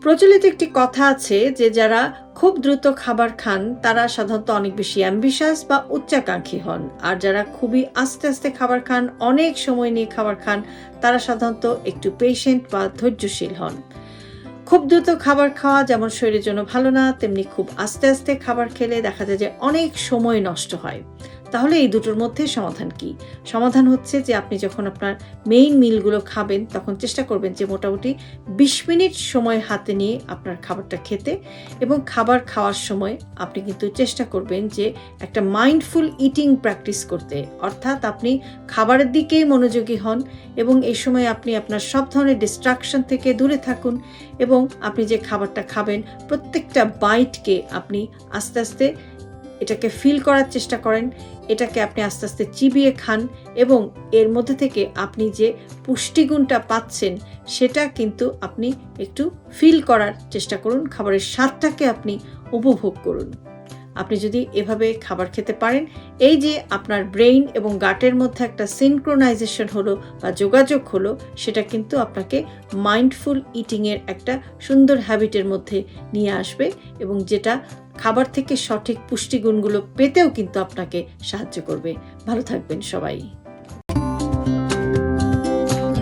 প্রচলিত একটি কথা আছে যে যারা খুব দ্রুত খাবার খান তারা সাধারণত অনেক বেশি অ্যাম্বিশাস বা উচ্চাকাঙ্ক্ষী হন, আর যারা খুবই আস্তে আস্তে খাবার খান, অনেক সময় নিয়ে খাবার খান, তারা সাধারণত একটু পেশেন্ট বা ধৈর্যশীল হন। খুব দ্রুত খাবার খাওয়া যেমন শরীরের জন্য ভালো না, তেমনি খুব আস্তে আস্তে খাবার খেলে দেখা যায় যে অনেক সময় নষ্ট হয়। তাহলে এই দুটোর মধ্যে সমাধান কি? সমাধান হচ্ছে যে আপনি যখন আপনার মেইন মিলগুলো খাবেন তখন চেষ্টা করবেন যে মোটামুটি ২০ মিনিট সময় হাতে নিয়ে আপনার খাবারটা খেতে, এবং খাবার খাওয়ার সময় আপনি কিন্তু চেষ্টা করবেন যে একটা মাইন্ডফুল ইটিং প্র্যাকটিস করতে, অর্থাৎ আপনি খাবারের দিকেই মনোযোগী হন এবং এই সময় আপনি আপনার সব ধরনের ডিস্ট্রাকশন থেকে দূরে থাকুন, এবং আপনি যে খাবারটা খাবেন প্রত্যেকটা বাইটকে আপনি আস্তে আস্তে এটাকে ফিল করার চেষ্টা করেন, এটাকে আপনি আস্তে আস্তে চিবিয়ে খান, এবং এর মধ্যে থেকে আপনি যে পুষ্টিগুণটা পাচ্ছেন সেটা কিন্তু আপনি একটু ফিল করার চেষ্টা করুন, খাবারের স্বাদটাকে আপনি উপভোগ করুন। আপনি যদি এভাবে খাবার খেতে পারেন, এই যে আপনার ব্রেইন এবং গাটের মধ্যে একটা সিনক্রোনাইজেশন হলো বা যোগাযোগ হলো, সেটা কিন্তু আপনাকে মাইন্ডফুল ইটিংয়ের একটা সুন্দর হ্যাবিটের মধ্যে নিয়ে আসবে, এবং যেটা খাবার থেকে সঠিক পুষ্টিগুণগুলো পেতেও কিন্তু আপনাকে সাহায্য করবে। ভালো থাকবেন সবাই।